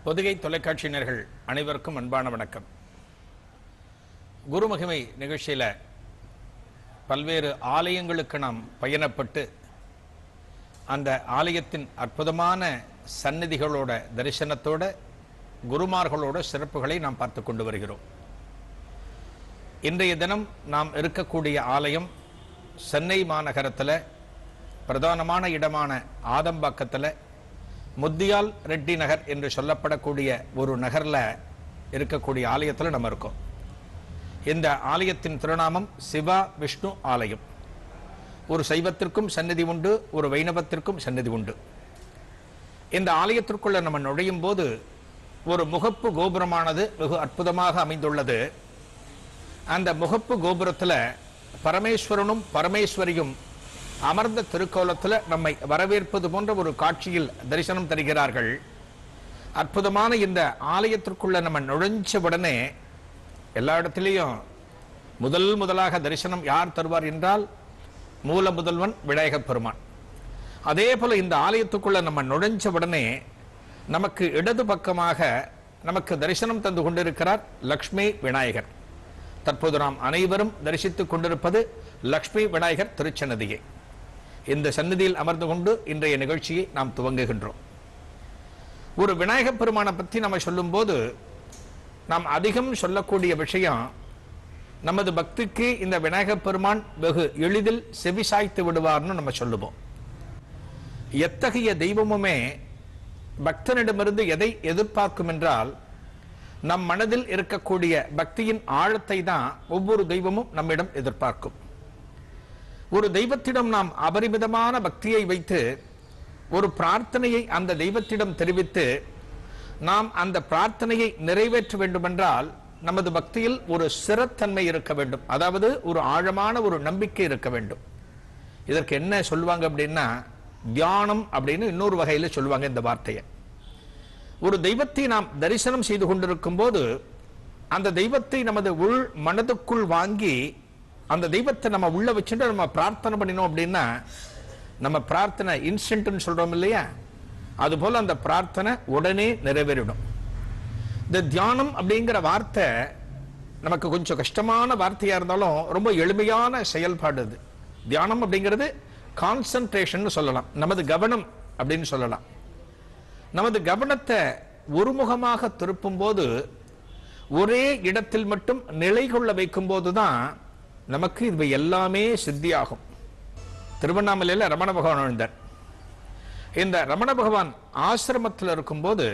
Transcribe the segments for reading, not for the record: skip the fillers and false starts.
பொதிகை தொலைக்காட்சியினர்கள் அனைவருக்கும் அன்பான வணக்கம். குருமகிமை நிகழ்ச்சியில் பல்வேறு ஆலயங்களுக்கு நாம் பயணப்பட்டு அந்த ஆலயத்தின் அற்புதமான சந்நிதிகளோட தரிசனத்தோட குருமார்களோட சிறப்புகளை நாம் பார்த்து கொண்டு வருகிறோம். இன்றைய தினம் நாம் இருக்கக்கூடிய ஆலயம் சென்னை மாநகரத்தில் பிரதானமான இடமான ஆதம்பாக்கத்தில் முத்தியால் ரெட்டி நகர் என்று சொல்லப்படக்கூடிய ஒரு நகரில் இருக்கக்கூடிய ஆலயத்தில் நம்ம இருக்கோம். இந்த ஆலயத்தின் திருநாமம் சிவா விஷ்ணு ஆலயம். ஒரு சைவத்திற்கும் சந்நிதி உண்டு, ஒரு வைணவத்திற்கும் சந்நிதி உண்டு. இந்த ஆலயத்திற்குள்ள நம்ம நுழையும் போது ஒரு முகப்பு கோபுரமானது வெகு அற்புதமாக அமைந்துள்ளது. அந்த முகப்பு கோபுரத்தில் பரமேஸ்வரனும் பரமேஸ்வரியும் அமர்ந்த திருக்கோலத்தில் நம்மை வரவேற்பது போன்ற ஒரு காட்சியில் தரிசனம் தருகிறார்கள். அற்புதமான இந்த ஆலயத்திற்குள்ள நம்ம நுழைஞ்ச உடனே எல்லா இடத்திலையும் முதலாக தரிசனம் யார் தருவார் என்றால் மூல முதல்வன் விநாயகப் பெருமான். அதே போல இந்த ஆலயத்துக்குள்ள நம்ம நுழைஞ்ச உடனே நமக்கு இடது பக்கமாக நமக்கு தரிசனம் தந்து கொண்டிருக்கிறார் லக்ஷ்மி விநாயகர். தற்போது நாம் அனைவரும் தரிசித்துக் கொண்டிருப்பது லக்ஷ்மி விநாயகர் திருச்சன்னதியை. இந்த சந்நிதியில் அமர்ந்து கொண்டு இன்றைய நிகழ்ச்சியை நாம் துவங்குகின்றோம். ஒரு விநாயகப் பெருமானை பற்றி நம்ம சொல்லும் போது நாம் அதிகம் சொல்லக்கூடிய விஷயம், நமது பக்திக்கு இந்த விநாயகப் பெருமான் வெகு எளிதில் செவிசாய்த்து விடுவார்னு நம்ம சொல்லுவோம். எத்தகைய தெய்வமுமே பக்தனிடமிருந்து எதை எதிர்பார்க்கும் என்றால், நம் மனதில் இருக்கக்கூடிய பக்தியின் ஆழத்தை தான் ஒவ்வொரு தெய்வமும் நம்மிடம் எதிர்பார்க்கும். ஒரு தெய்வத்திடம் நாம் அபரிமிதமான பக்தியை வைத்து ஒரு பிரார்த்தனையை அந்த தெய்வத்திடம் தெரிவித்து நாம் அந்த பிரார்த்தனையை நிறைவேற்ற வேண்டுமென்றால் நமது பக்தியில் ஒரு ஸ்திரத்தன்மை இருக்க வேண்டும். அதாவது ஒரு ஆழமான ஒரு நம்பிக்கை இருக்க வேண்டும். இதற்கு என்ன சொல்லுவாங்க அப்படின்னா, தியானம் அப்படின்னு இன்னொரு வகையில சொல்லுவாங்க இந்த வார்த்தையை. ஒரு தெய்வத்தை நாம் தரிசனம் செய்து கொண்டிருக்கும் போது அந்த தெய்வத்தை நமது உள் மனதுக்குள் வாங்கி அந்த தெய்வத்தை நம்ம உள்ள வச்சுட்டு நம்ம பிரார்த்தனை பண்ணினோம் அப்படின்னா நம்ம பிரார்த்தனை இன்ஸ்டன்ட்னு சொல்றோம் இல்லையா, அது போல அந்த பிரார்த்தனை உடனே நிறைவேறிடும். இந்த தியானம் அப்படிங்கிற வார்த்தை நமக்கு கொஞ்சம் கஷ்டமான வார்த்தையா இருந்தாலும் ரொம்ப எளிமையான செயல்பாடு. அது தியானம் அப்படிங்கிறது கான்சன்ட்ரேஷன் சொல்லலாம், நமது கவனம் அப்படின்னு சொல்லலாம். நமது கவனத்தை ஒருமுகமாக திருப்பும் போது, ஒரே இடத்தில் மட்டும் நிலை கொள்ள வைக்கும் போதுதான் நமக்கு இது எல்லாமே சித்தியாகும். திருவண்ணாமலையில் ரமண பகவான் எழுந்தார். இந்த ரமண பகவான் ஆசிரமத்தில் இருக்கும்போது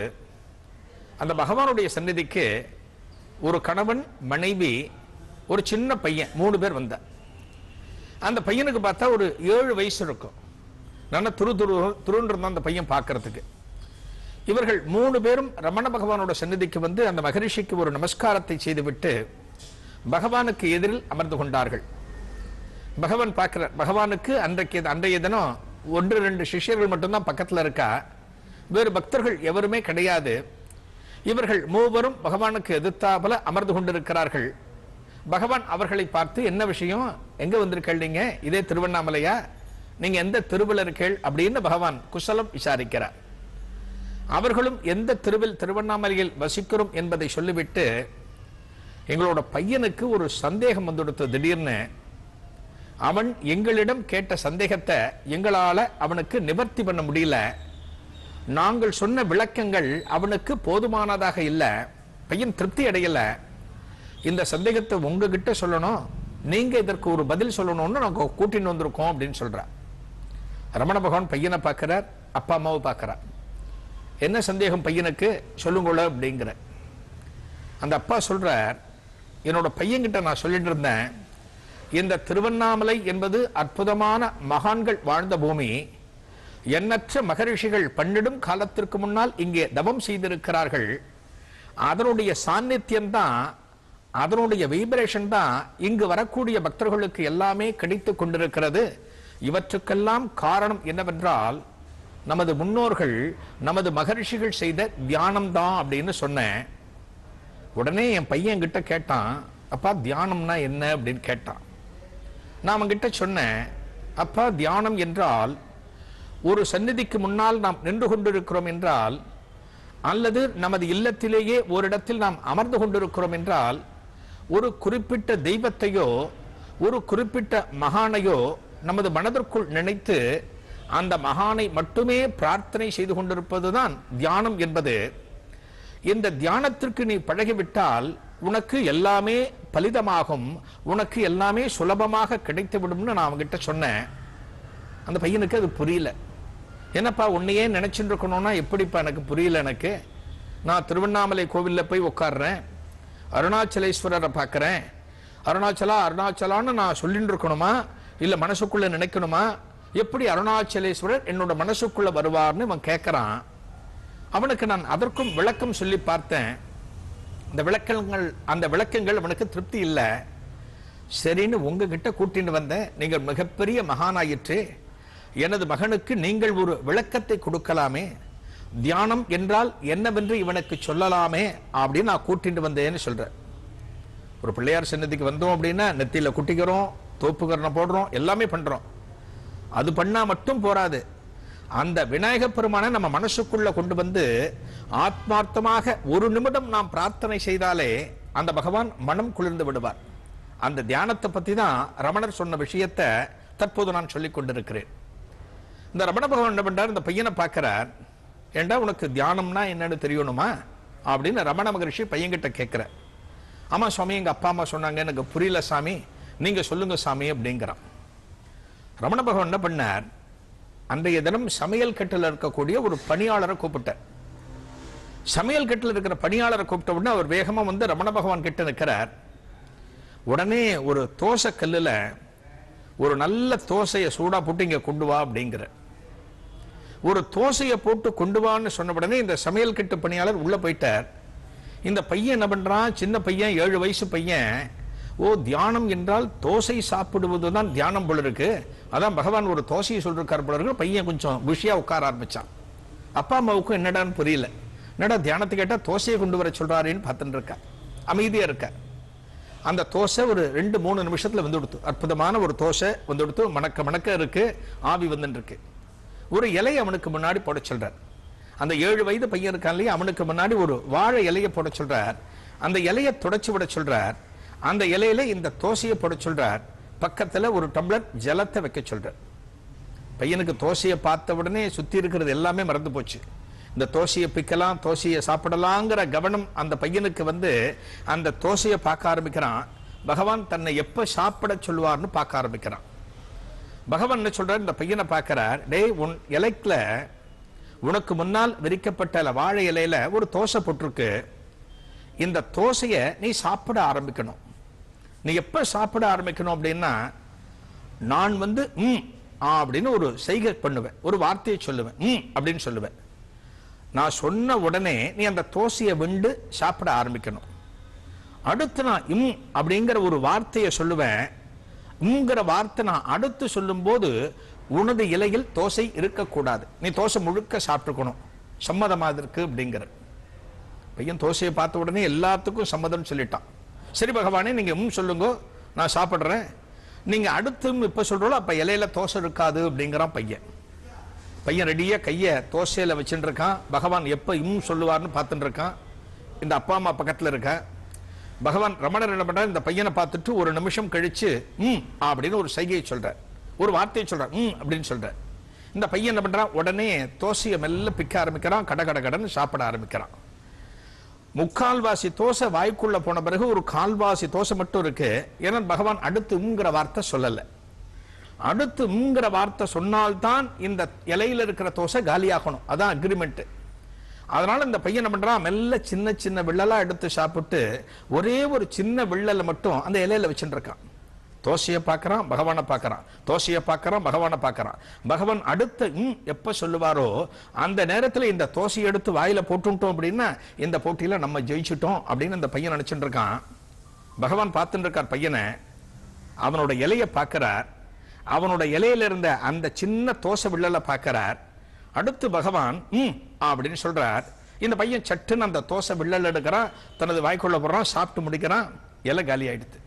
அந்த பகவானுடைய சந்நிதிக்கு ஒரு கணவன், மனைவி, ஒரு சின்ன பையன் 3 பேர் வந்தார். அந்த பையனுக்கு பார்த்தா ஒரு 7 வயசு இருக்கும். நல்லா துருன்னு இருந்தான் அந்த பையன் பார்க்கறதுக்கு. இவர்கள் 3 பேரும் ரமண பகவானோட சந்நிதிக்கு வந்து அந்த மகரிஷிக்கு ஒரு நமஸ்காரத்தை செய்துவிட்டு பகவானுக்கு எதிரில் அமர்ந்து கொண்டார்கள். பகவான் பார்க்கிறார். பகவானுக்கு அன்றைய தினம் 1-2 சிஷ்யர்கள் மட்டும்தான் பக்கத்தில் இருக்கா, வேறு பக்தர்கள் எவருமே கிடையாது. இவர்கள் 3 பகவானுக்கு எதிர்த்தாப்புல அமர்ந்து கொண்டிருக்கிறார்கள். பகவான் அவர்களை பார்த்து, என்ன விஷயம், எங்க வந்திருக்கீங்க, நீங்க இதே திருவண்ணாமலையா, நீங்க எந்த தெருவில் இருக்கீள் அப்படின்னு பகவான் குசலம் விசாரிக்கிறார். அவர்களும் எந்த தெருவில் திருவண்ணாமலையில் வசிக்கிறோம் என்பதை சொல்லிவிட்டு, எங்களோட பையனுக்கு ஒரு சந்தேகம் வந்துடுத்து திடீர்னு. அவன் எங்களிடம் கேட்ட சந்தேகத்தை எங்களால அவனுக்கு நிவர்த்தி பண்ண முடியல. நாங்கள் சொன்ன விளக்கங்கள் அவனுக்கு போதுமானதாக இல்லை. பையன் திருப்தி அடையல. இந்த சந்தேகத்தை உங்ககிட்ட சொல்லணும், நீங்க இதற்கு ஒரு பதில் சொல்லணும்னு நாங்க கூட்டின்னு வந்திருக்கோம் அப்படின்னு சொல்ற. ரமண பகவான் பையனை பார்க்கிறார், அப்பா அம்மாவை பார்க்கிறார். என்ன சந்தேகம் பையனுக்கு சொல்லுங்கள அப்படிங்கிற. அந்த அப்பா சொல்றார், என்னோட பையன்கிட்ட நான் சொல்லிட்டு இருந்தேன், இந்த திருவண்ணாமலை என்பது அற்புதமான மகான்கள் வாழ்ந்த பூமி. எண்ணற்ற மகரிஷிகள் 12 காலத்திற்கு முன்னால் இங்கே தவம் செய்திருக்கிறார்கள். அதனுடைய சாநித்தியம் தான், அதனுடைய வைப்ரேஷன் தான் இங்கு வரக்கூடிய பக்தர்களுக்கு எல்லாமே கிடைத்து கொண்டிருக்கிறது. இவற்றுக்கெல்லாம் காரணம் என்னவென்றால் நமது முன்னோர்கள், நமது மகரிஷிகள் செய்த தியானம் தான் அப்படின்னு சொன்னேன். உடனே என் பையன் கிட்ட கேட்டான், அப்பா தியானம்னா என்ன அப்படின்னு கேட்டான். நான் அவன்கிட்ட சொன்னேன், அப்பா தியானம் என்றால் ஒரு சந்நிதிக்கு முன்னால் நாம் நின்று கொண்டிருக்கிறோம் என்றால் அல்லது நமது இல்லத்திலேயே ஓரிடத்தில் நாம் அமர்ந்து கொண்டிருக்கிறோம் என்றால் ஒரு குறிப்பிட்ட தெய்வத்தையோ ஒரு குறிப்பிட்ட மகானையோ நமது மனதிற்குள் நினைத்து அந்த மகானை மட்டுமே பிரார்த்தனை செய்து கொண்டிருப்பதுதான் தியானம் என்பது. இந்த தியானத்திற்கு நீ பழகிவிட்டால் உனக்கு எல்லாமே பலிதமாகும், உனக்கு எல்லாமே சுலபமாக கிடைத்து விடும்னு நான் அவங்கிட்ட சொன்னேன். அந்த பையனுக்கு அது புரியல. என்னப்பா உன்னையே நினைச்சுட்டு இருக்கணும்னா எப்படிப்பா எனக்கு புரியல. எனக்கு நான் திருவண்ணாமலை கோவிலில் போய் உட்கார்றேன், அருணாச்சலேஸ்வரரை பார்க்குறேன், அருணாச்சலா அருணாச்சலான்னு நான் சொல்லிட்டு இருக்கணுமா இல்லை மனசுக்குள்ள நினைக்கணுமா? எப்படி அருணாச்சலேஸ்வரர் என்னோட மனசுக்குள்ள வருவார்னு அவன் கேட்கறான். அவனுக்கு நான் அதற்கும் விளக்கம் சொல்லி பார்த்தேன். அந்த விளக்கங்கள் அவனுக்கு திருப்தி இல்லை. சரின்னு உங்ககிட்ட கூட்டிட்டு வந்தேன். நீங்கள் மிகப்பெரிய மகானாயிற்று, எனது மகனுக்கு நீங்கள் ஒரு விளக்கத்தை கொடுக்கலாமே, தியானம் என்றால் என்னவென்று இவனுக்கு சொல்லலாமே அப்படின்னு நான் கூட்டிட்டு வந்தேன்னு சொல்றேன். ஒரு பிள்ளையார் சன்னதிக்கு வந்தோம் அப்படின்னா நெத்தியில குட்டிக்கிறோம், தோப்புக்கரணை போடுறோம், எல்லாமே பண்றோம். அது பண்ணா மட்டும் போராது. அந்த விநாயக பெருமானை நம்ம மனசுக்குள்ள கொண்டு வந்து ஆத்மார்த்தமாக ஒரு நிமிடம் நாம் பிரார்த்தனை செய்தாலே அந்த பகவான் மனம் குளிர்ந்து விடுவார். அந்த தியானத்தை பத்தி தான் ரமணர் சொன்ன விஷயத்தை தற்போது நான் சொல்லிக் கொண்டிருக்கிறேன். இந்த ரமண பகவான் என்ன பண்றார், இந்த பையனை பார்க்கிறார். ஏண்டா உனக்கு தியானம்னா என்னன்னு தெரியணுமா அப்படின்னு ரமண மகரிஷி பையன்கிட்ட கேட்கிற. ஆமா சுவாமி, எங்க அப்பா அம்மா சொன்னாங்க, எனக்கு புரியல சாமி, நீங்க சொல்லுங்க சாமி அப்படிங்கிறான். ரமண பகவான் என்ன பண்ணார், அன்றைய தினம் சமையல் கட்டில் இருக்கக்கூடிய ஒரு பணியாளரை கூப்பிட்டார். சமையல் கட்டில் இருக்கிற பணியாளரை கூப்பிட்ட உடனே அவர் வேகமா வந்து ரமண பகவான் கிட்ட நிற்கிறார். உடனே ஒரு தோசை கல்லுல ஒரு நல்ல தோசையை சூடா போட்டு இங்க கொண்டு வா அப்படிங்கிற. ஒரு தோசையை போட்டு கொண்டு வான்னு சொன்ன உடனே இந்த சமையல் கட்டு பணியாளர் உள்ள போயிட்டார். இந்த பையன் என்ன பண்றான், சின்ன பையன், 7 வயசு பையன், ஓ தியானம் என்றால் தோசை சாப்பிடுவதுதான் தியானம் போல இருக்கு, அதான் பகவான் ஒரு தோசையை சொல்றார் போல இருக்கு. பையன் கொஞ்சம் குஷியா உட்கார ஆரம்பிச்சான். அப்பா அம்மாவுக்கும் என்னடான்னு புரியல. என்னடா தியானத்தை கேட்டா தோசையை கொண்டு வர சொல்றாருன்னு பார்த்துட்டு இருக்கா. அமைதியா இருக்க. அந்த தோசை ஒரு 2-3 நிமிஷத்துல வந்து கொடுத்து, அற்புதமான ஒரு தோசை வந்து கொடுத்து, மணக்க மணக்க இருக்கு, ஆவி வந்துட்டு இருக்கு. ஒரு இலையை அவனுக்கு முன்னாடி போட சொல்றார். அந்த 7 வயது பையன் இருக்கான் இல்லையா, அவனுக்கு முன்னாடி ஒரு வாழை இலையை போட சொல்றார். அந்த இலையை தொடச்சு விட சொல்றார். அந்த இலையில இந்த தோசையை போட சொல்றார். பக்கத்துல ஒரு டம்ளர் ஜலத்தை வைக்க சொல்றார். பையனுக்கு தோசையை பார்த்த உடனே சுத்தி இருக்கிறது எல்லாமே மறந்து போச்சு. இந்த தோசையை பிக்கலாம், தோசையை சாப்பிடலாங்கிற கவனம் அந்த பையனுக்கு வந்து அந்த தோசையை பார்க்க ஆரம்பிக்கிறான். பகவான் தன்னை எப்ப சாப்பிட சொல்லுவார்னு பார்க்க ஆரம்பிக்கிறான். பகவான் என்ன சொல்றார், இந்த பையனை பார்க்கிறார். டேய், உன் இலைக்குல உனக்கு முன்னால் விரிக்கப்பட்ட வாழை இலையில ஒரு தோசை போட்டிருக்கு. இந்த தோசையை நீ சாப்பிட ஆரம்பிக்கணும். நீ எப்ப சாப்பிட ஆரம்பிக்கணும் அப்படின்னா, நான் வந்து அப்படின்னு ஒரு செய்கை பண்ணுவேன், ஒரு வார்த்தையை சொல்லுவேன், அப்படின்னு சொல்லுவேன். நான் சொன்ன உடனே நீ அந்த தோசையை விண்டு சாப்பிட ஆரம்பிக்கணும். அடுத்து நான் அப்படிங்கிற ஒரு வார்த்தையை சொல்லுவேன். வார்த்தை நான் அடுத்து சொல்லும் போது உனது இலையில் தோசை இருக்கக்கூடாது, நீ தோசை முழுக்க சாப்பிட்டுக்கணும், சம்மதமாக இருக்கு அப்படிங்கிற. பையன் தோசையை பார்த்த உடனே எல்லாத்துக்கும் சம்மதம் சொல்லிட்டான். சரி பகவானே, நீங்க சொல்லுங்க, நான் சாப்பிட்றேன். நீங்க அடுத்து இப்ப சொல்றோம், அப்ப இலையில தோசை இருக்காது அப்படிங்கிறான் பையன். பையன் ரெடியா கைய தோசையில வச்சுட்டு இருக்கான். பகவான் எப்ப சொல்லுவார்னு பார்த்துட்டு இருக்கான். இந்த அப்பா அம்மா பக்கத்துல இருக்க. பகவான் ரமணர் என்ன பண்றார், இந்த பையனை பார்த்துட்டு ஒரு நிமிஷம் கழிச்சு அப்படின்னு ஒரு சைகையை சொல்றார், ஒரு வார்த்தையை சொல்றார், அப்படின்னு சொல்றார். இந்த பையன் என்ன பண்றான், உடனே தோசையை மெல்ல பிக்க ஆரம்பிக்கிறான், கடன்னு சாப்பிட ஆரம்பிக்கிறான். முக்கால்வாசி தோசை வாய்க்குள்ள போன பிறகு ஒரு கால்வாசி தோசை மட்டும் இருக்கு. ஏன்னா பகவான் அடுத்து வார்த்தை சொல்லல. அடுத்து வார்த்தை சொன்னால்தான் இந்த இலையில இருக்கிற தோசை காலியாகணும், அதான் அக்ரிமெண்ட். அதனால இந்த பையன் என்ன பண்றான், மெல்ல சின்ன சின்ன வில்லலா எடுத்து சாப்பிட்டு ஒரே ஒரு சின்ன வில்லல மட்டும் அந்த இலையில வச்சுட்டு இருக்கான். தோசையை பார்க்கறான், பகவானை பார்க்கறான், தோசையை பார்க்கறான், பகவானை பார்க்கறான். பகவான் அடுத்த எப்ப சொல்லுவாரோ அந்த நேரத்துல இந்த தோசையை எடுத்து வாயில போட்டுட்டோம் அப்படின்னா இந்த போட்டியில நம்ம ஜெயிச்சுட்டோம் அப்படின்னு இந்த பையன் நினைச்சுட்டு இருக்கான். பகவான் பார்த்துட்டு இருக்கார் பையனை. அவனோட இலையை பார்க்கிறார். அவனோட இலையில இருந்த அந்த சின்ன தோசை வில்லல பார்க்கிறார். அடுத்து பகவான் அப்படின்னு சொல்றார். இந்த பையன் சட்டுன்னு அந்த தோசை வில்லல் எடுக்கிறான், தனது வாய்க்குள்ள போடுறான், சாப்பிட்டு முடிக்கிறான், இலை காலி ஆயிடுது.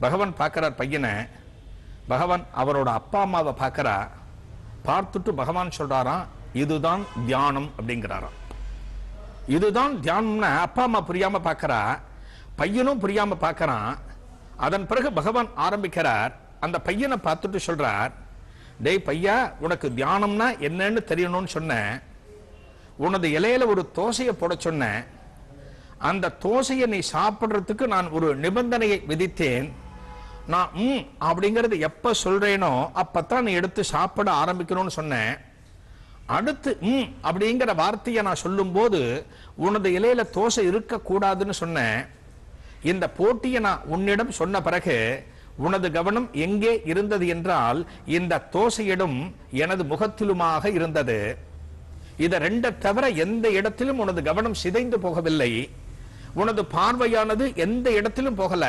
பகவான் பார்க்கிறார் பையனை. பகவான் அவரோட அப்பா அம்மாவை பார்க்கிறா. பார்த்துட்டு பகவான் சொல்றாராம், இதுதான் தியானம் அப்படிங்கிறாராம். இதுதான் தியானம்னா அப்பா அம்மா புரியாம பார்க்கறா, பையனும் புரியாம பார்க்கறான். அதன் பிறகு பகவான் ஆரம்பிக்கிறார். அந்த பையனை பார்த்துட்டு சொல்றார், டேய் பையா, உனக்கு தியானம்னா என்னன்னு தெரியணும்னு சொன்னேன். உனது இலையில ஒரு தோசையை போட சொன்னேன். அந்த தோசையை நீ சாப்பிட்றதுக்கு நான் ஒரு நிபந்தனையை விதித்தேன். நான் அப்படிங்கிறது எப்ப சொல்றேனோ அப்பத்தான் நீ எடுத்து சாப்பிட ஆரம்பிக்கணும்னு சொன்னேன். அடுத்து அப்படிங்கிற வார்த்தையை நான் சொல்லும் போது உனது இலையில தோசை இருக்கக்கூடாதுன்னு சொன்னேன். இந்த போட்டியை நான் உன்னிடம் சொன்ன பிறகு உனது கவனம் எங்கே இருந்தது என்றால் இந்த தோசையிடம் எனது முகத்திலுமாக இருந்தது. இதை ரெண்டை தவிர எந்த இடத்திலும் உனது கவனம் சிதைந்து போகவில்லை. உனது பார்வையானது எந்த இடத்திலும் போகல.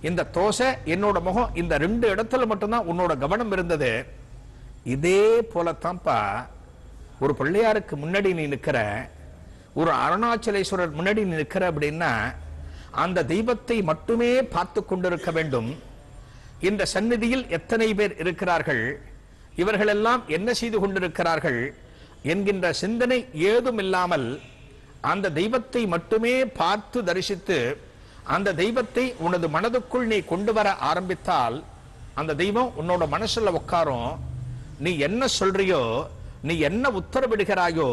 இந்த தோசை, என்னோட முகம், இந்த ரெண்டு இடத்துல மட்டும்தான் உன்னோட கவனம் இருந்தது. இதே போலத்தான்ப்பா ஒரு பிள்ளையாருக்கு முன்னாடி நீ நிற்கிற, ஒரு அருணாச்சலேஸ்வரர் முன்னாடி நீ நிற்கிற அப்படின்னா அந்த தெய்வத்தை மட்டுமே பார்த்து கொண்டிருக்க வேண்டும். இந்த சந்நிதியில் எத்தனை பேர் இருக்கிறார்கள், இவர்களெல்லாம் என்ன செய்து கொண்டிருக்கிறார்கள் என்கின்ற சிந்தனை ஏதும் இல்லாமல் அந்த தெய்வத்தை மட்டுமே பார்த்து தரிசித்து அந்த தெய்வத்தை உனது மனதுக்குள் நீ கொண்டு வர ஆரம்பித்தால் அந்த தெய்வம் உன்னோட மனசுல உட்காரும். நீ என்ன சொல்றியோ, நீ என்ன உத்தரவிடுகிறாயோ,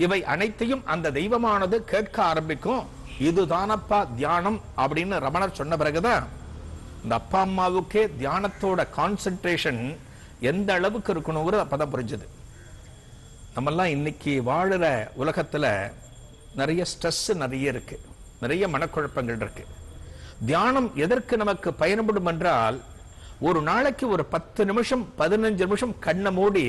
இவை அனைத்தையும் அந்த தெய்வமானது கேட்க ஆரம்பிக்கும். இதுதானப்பா தியானம் அப்படின்னு ரமணர் சொன்ன பிறகுதான் இந்த அப்பா அம்மாவுக்கே தியானத்தோட கான்சென்ட்ரேஷன் எந்த அளவுக்கு இருக்கணுங்கிறது அப்பதான் புரிஞ்சது. நம்மெல்லாம் இன்னைக்கு வாழுற உலகத்துல நிறைய ஸ்ட்ரெஸ் நிறைய இருக்கு, நிறைய மனக்குழப்பங்கள் இருக்கு. தியானம் எதற்கு நமக்கு பயன்படும் என்றால், ஒரு நாளைக்கு ஒரு 10 நிமிஷம் 15 நிமிஷம் கண்ணை மூடி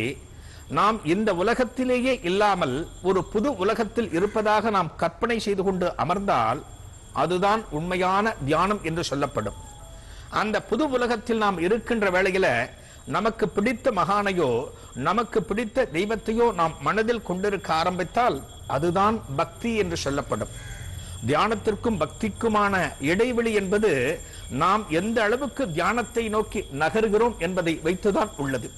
நாம் இந்த உலகத்திலேயே இல்லாமல் ஒரு புது உலகத்தில் இருப்பதாக நாம் கற்பனை செய்து கொண்டு அமர்ந்தால் அதுதான் உண்மையான தியானம் என்று சொல்லப்படும். அந்த புது உலகத்தில் நாம் இருக்கின்ற வேளையில நமக்கு பிடித்த மகானையோ நமக்கு பிடித்த தெய்வத்தையோ நாம் மனதில் கொண்டிருக்க ஆரம்பித்தால் அதுதான் பக்தி என்று சொல்லப்படும். தியானத்திற்கும் பக்திக்குமான இடைவெளி என்பது நாம் எந்த அளவுக்கு தியானத்தை நோக்கி நகர்கிறோம் என்பதை வைத்துதான் உள்ளது.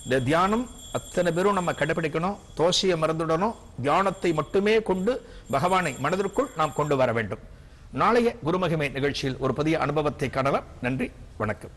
இந்த தியானம் அத்தனை பேரும் நம்ம கடைபிடிக்கணும். தோசையை மறந்துடணும். தியானத்தை மட்டுமே கொண்டு பகவானை மனதிற்குள் நாம் கொண்டு வர வேண்டும். நாளைய குருமகிமை நிகழ்ச்சியில் ஒரு புதிய அனுபவத்தை காணலாம். நன்றி, வணக்கம்.